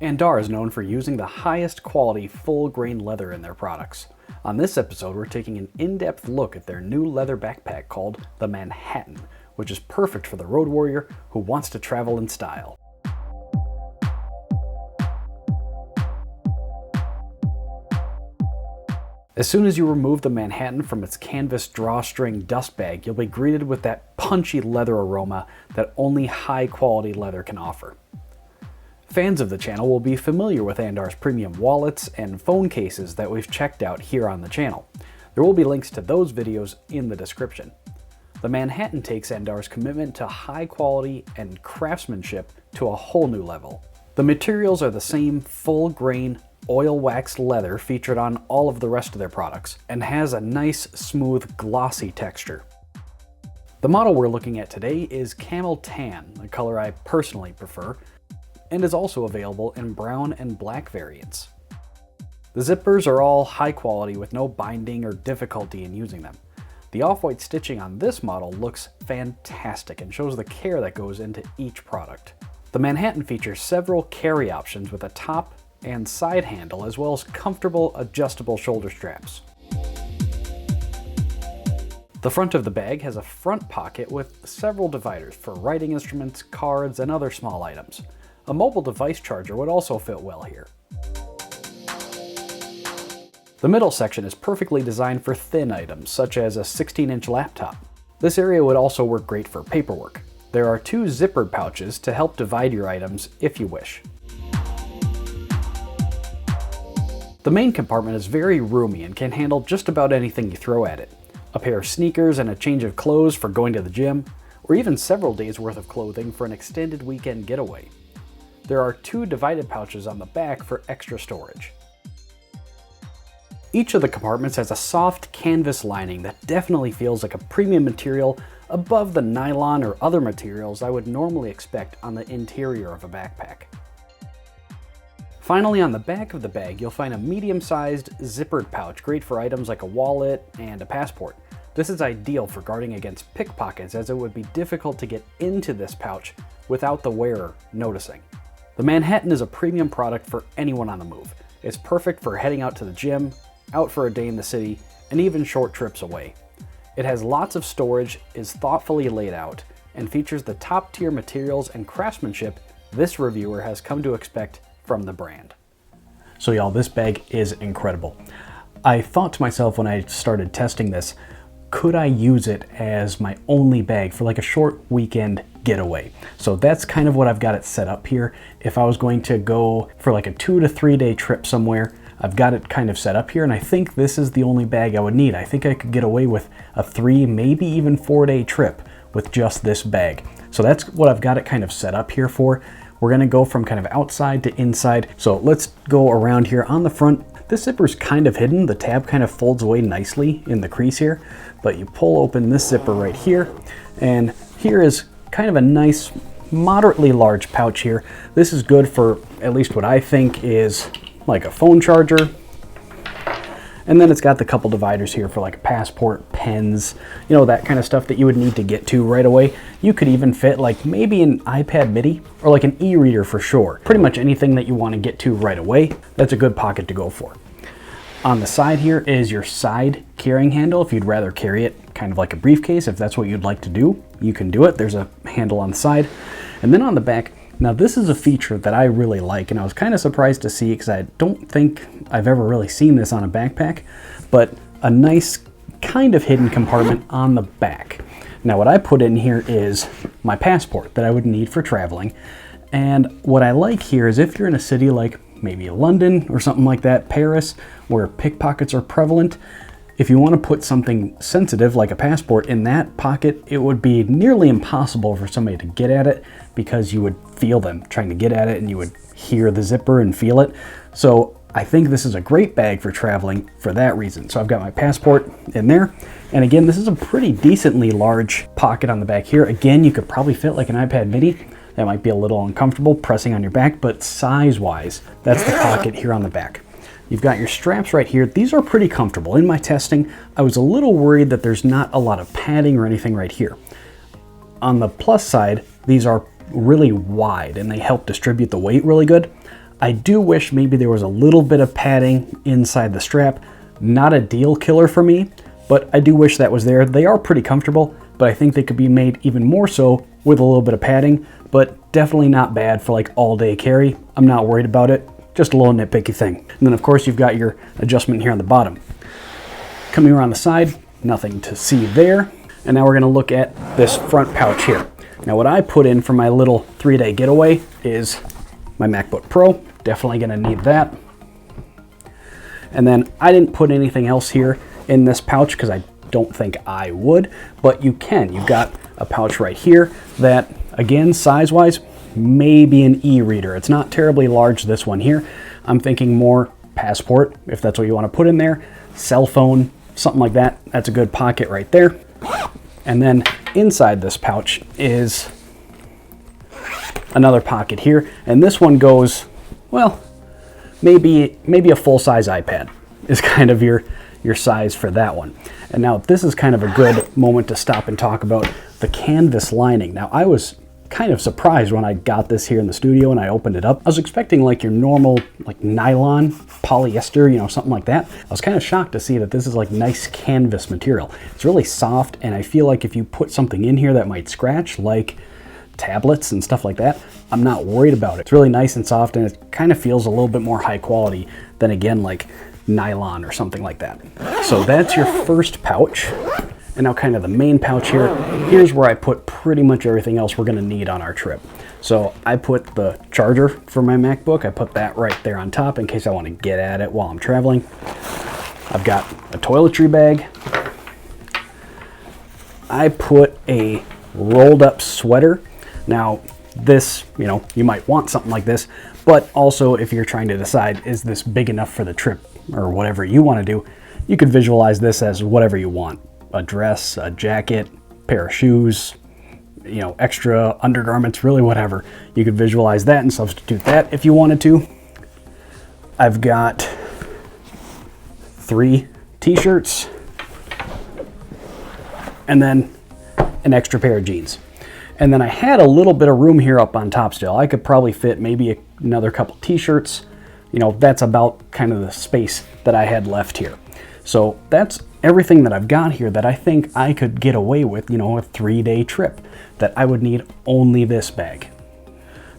Andar is known for using the highest quality full grain leather in their products. On this episode, we're taking an in-depth look at their new leather backpack called the Manhattan, which is perfect for the road warrior who wants to travel in style. As soon as you remove the Manhattan from its canvas drawstring dust bag, you'll be greeted with that punchy leather aroma that only high-quality leather can offer. Fans of the channel will be familiar with Andar's premium wallets and phone cases that we've checked out here on the channel. There will be links to those videos in the description. The Manhattan takes Andar's commitment to high quality and craftsmanship to a whole new level. The materials are the same full grain, oil-waxed leather featured on all of the rest of their products, and has a nice, smooth, glossy texture. The model we're looking at today is Camel Tan, a color I personally prefer, and is also available in brown and black variants. The zippers are all high quality with no binding or difficulty in using them. The off-white stitching on this model looks fantastic and shows the care that goes into each product. The Manhattan features several carry options with a top and side handle, as well as comfortable adjustable shoulder straps. The front of the bag has a front pocket with several dividers for writing instruments, cards, and other small items. A mobile device charger would also fit well here. The middle section is perfectly designed for thin items, such as a 16-inch laptop. This area would also work great for paperwork. There are two zippered pouches to help divide your items if you wish. The main compartment is very roomy and can handle just about anything you throw at it. A pair of sneakers and a change of clothes for going to the gym, or even several days worth of clothing for an extended weekend getaway. There are two divided pouches on the back for extra storage. Each of the compartments has a soft canvas lining that definitely feels like a premium material above the nylon or other materials I would normally expect on the interior of a backpack. Finally, on the back of the bag, you'll find a medium-sized zippered pouch, great for items like a wallet and a passport. This is ideal for guarding against pickpockets, as it would be difficult to get into this pouch without the wearer noticing. The Manhattan is a premium product for anyone on the move. It's perfect for heading out to the gym, out for a day in the city, and even short trips away. It has lots of storage, is thoughtfully laid out, and features the top-tier materials and craftsmanship this reviewer has come to expect from the brand. So y'all, this bag is incredible. I thought to myself when I started testing this, could I use it as my only bag for like a short weekend getaway? So that's kind of what I've got it set up here. If I was going to go for like a 2 to 3 day trip somewhere, I've got it kind of set up here, and I think this is the only bag I would need. I think I could get away with a 3, maybe even 4 day trip with just this bag. So that's what I've got it kind of set up here for. We're gonna go from kind of outside to inside. So let's go around here. On the front, this zipper's kind of hidden. The tab kind of folds away nicely in the crease here, but you pull open this zipper right here, and here is kind of a nice, moderately large pouch here. This is good for at least what I think is like a phone charger. And then it's got the couple dividers here for like a passport, pens, you know, that kind of stuff that you would need to get to right away. You could even fit like maybe an iPad mini or like an e-reader for sure. Pretty much anything that you want to get to right away, that's a good pocket to go for. On the side here is your side carrying handle. If you'd rather carry it kind of like a briefcase, if that's what you'd like to do, you can do it. There's a handle on the side. And then on the back, now this is a feature that I really like, and I was kind of surprised to see because I don't think I've ever really seen this on a backpack, but a nice kind of hidden compartment on the back. Now what I put in here is my passport that I would need for traveling, and what I like here is if you're in a city like maybe London or something like that, Paris, where pickpockets are prevalent, if you want to put something sensitive like a passport in that pocket, it would be nearly impossible for somebody to get at it because you would feel them trying to get at it and you would hear the zipper and feel it. So I think this is a great bag for traveling for that reason. So I've got my passport in there. And again, this is a pretty decently large pocket on the back here. Again, you could probably fit like an iPad mini. That might be a little uncomfortable pressing on your back, but size-wise, that's the pocket here on the back. You've got your straps right here. These are pretty comfortable. In my testing, I was a little worried that there's not a lot of padding or anything right here. On the plus side, these are really wide and they help distribute the weight really good. I do wish maybe there was a little bit of padding inside the strap. Not a deal killer for me, but I do wish that was there. They are pretty comfortable, but I think they could be made even more so with a little bit of padding, but definitely not bad for like all day carry. I'm not worried about it, just a little nitpicky thing. And then of course you've got your adjustment here on the bottom. Coming around the side, nothing to see there. And now we're gonna look at this front pouch here. Now what I put in for my little 3-day getaway is my MacBook Pro, definitely gonna need that. And then I didn't put anything else here in this pouch because I don't think I would, but you can. You've got a pouch right here that, again, size-wise, may be an e-reader. It's not terribly large, this one here. I'm thinking more passport, if that's what you want to put in there, cell phone, something like that. That's a good pocket right there. And then inside this pouch is another pocket here, and this one goes, well, maybe a full-size iPad is kind of your size for that one. And now this is kind of a good moment to stop and talk about the canvas lining. Now I was kind of surprised when I got this here in the studio and I opened it up. I was expecting like your normal like nylon, polyester, you know, something like that. I was kind of shocked to see that this is like nice canvas material. It's really soft, and I feel like if you put something in here that might scratch, like tablets and stuff like that, I'm not worried about it. It's really nice and soft, and it kind of feels a little bit more high quality than, again, like nylon or something like that. So that's your first pouch. And now kind of the main pouch here. Here's where I put pretty much everything else we're gonna need on our trip. So I put the charger for my MacBook. I put that right there on top in case I want to get at it while I'm traveling. I've got a toiletry bag. I put a rolled up sweater. Now this, you know, you might want something like this, but also if you're trying to decide, is this big enough for the trip or whatever you want to do, you could visualize this as whatever you want. A dress, a jacket, pair of shoes, you know, extra undergarments, really whatever. You could visualize that and substitute that if you wanted to. I've got 3 t-shirts and then an extra pair of jeans. And then I had a little bit of room here up on top still. I could probably fit maybe another couple t-shirts. You know, that's about kind of the space that I had left here. So that's everything that I've got here that I think I could get away with, you know, a 3-day trip, that I would need only this bag.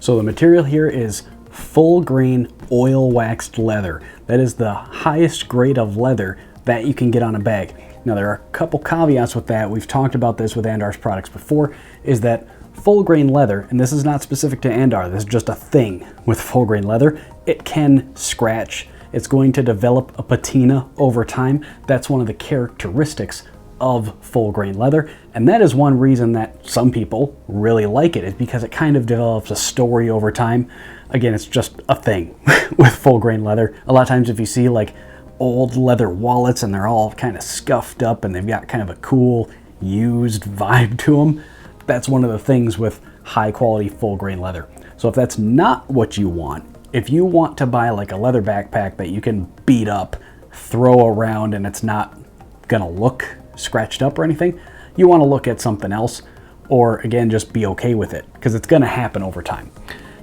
So the material here is full grain oil waxed leather. That is the highest grade of leather that you can get on a bag. Now there are a couple caveats with that. We've talked about this with Andar's products before, is that full grain leather, and this is not specific to Andar, this is just a thing with full grain leather, it can scratch. It's going to develop a patina over time. That's one of the characteristics of full grain leather, and that is one reason that some people really like it, is because it kind of develops a story over time. Again, it's just a thing with full grain leather. A lot of times if you see like old leather wallets and they're all kind of scuffed up and they've got kind of a cool used vibe to them, that's one of the things with high quality full grain leather. So if that's not what you want, if you want to buy like a leather backpack that you can beat up, throw around, and it's not gonna look scratched up or anything, you want to look at something else, or again, just be okay with it, because it's gonna happen over time.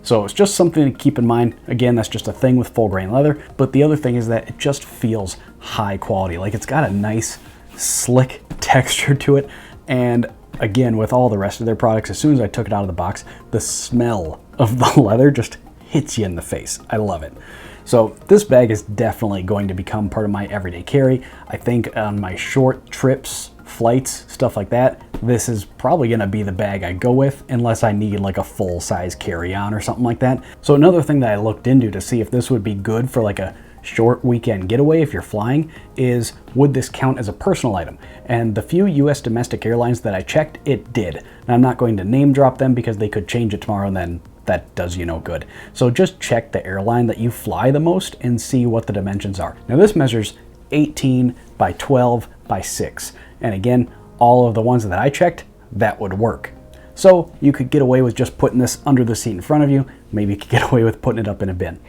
So it's just something to keep in mind. Again, that's just a thing with full grain leather, but the other thing is that it just feels high quality. Like it's got a nice, slick texture to it, and again, with all the rest of their products, as soon as I took it out of the box, the smell of the leather just hits you in the face. I love it. So this bag is definitely going to become part of my everyday carry. I think on my short trips, flights, stuff like that, this is probably gonna be the bag I go with, unless I need like a full-size carry-on or something like that. So another thing that I looked into to see if this would be good for like a short weekend getaway if you're flying is, would this count as a personal item? And the few US domestic airlines that I checked, it did. And I'm not going to name drop them because they could change it tomorrow and then that does you no good. So just check the airline that you fly the most and see what the dimensions are. Now this measures 18 by 12 by 6. And again, all of the ones that I checked, that would work. So you could get away with just putting this under the seat in front of you. Maybe you could get away with putting it up in a bin.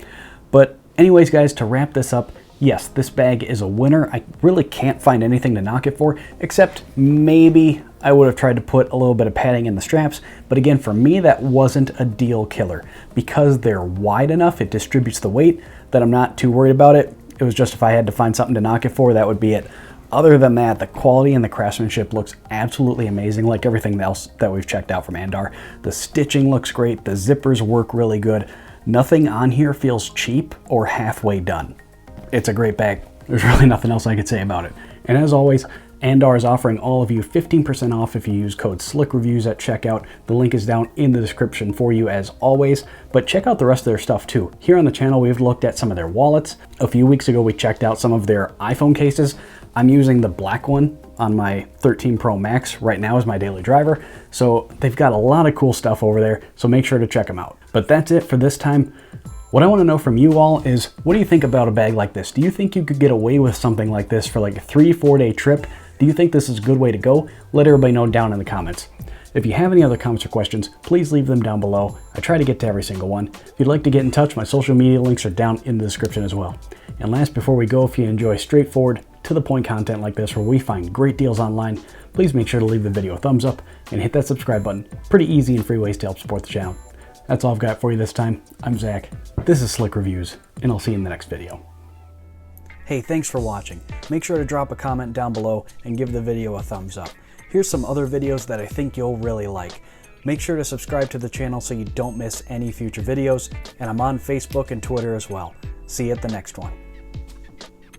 But anyways, guys, to wrap this up, Yes, this bag is a winner. I really can't find anything to knock it for, except maybe I would have tried to put a little bit of padding in the straps, but again, for me, that wasn't a deal killer. Because they're wide enough, it distributes the weight, that I'm not too worried about it. It was just if I had to find something to knock it for, that would be it. Other than that, the quality and the craftsmanship looks absolutely amazing, like everything else that we've checked out from Andar. The stitching looks great, the zippers work really good. Nothing on here feels cheap or halfway done. It's a great bag. There's really nothing else I could say about it. And as always, Andar is offering all of you 15% off if you use code SlickReviews at checkout. The link is down in the description for you as always, but check out the rest of their stuff too. Here on the channel, we've looked at some of their wallets. A few weeks ago, we checked out some of their iPhone cases. I'm using the black one on my 13 Pro Max right now as my daily driver. So they've got a lot of cool stuff over there, so make sure to check them out. But that's it for this time. What I want to know from you all is, what do you think about a bag like this? Do you think you could get away with something like this for like a 3-4 day trip? Do you think this is a good way to go? Let everybody know down in the comments. If you have any other comments or questions, please leave them down below. I try to get to every single one. If you'd like to get in touch, my social media links are down in the description as well. And last, before we go, if you enjoy straightforward, to the point content like this where we find great deals online, please make sure to leave the video a thumbs up and hit that subscribe button. Pretty easy and free ways to help support the channel. That's all I've got for you this time. I'm Zach. This is Slick Reviews, and I'll see you in the next video. Hey, thanks for watching. Make sure to drop a comment down below and give the video a thumbs up. Here's some other videos that I think you'll really like. Make sure to subscribe to the channel so you don't miss any future videos, and I'm on Facebook and Twitter as well. See you at the next one.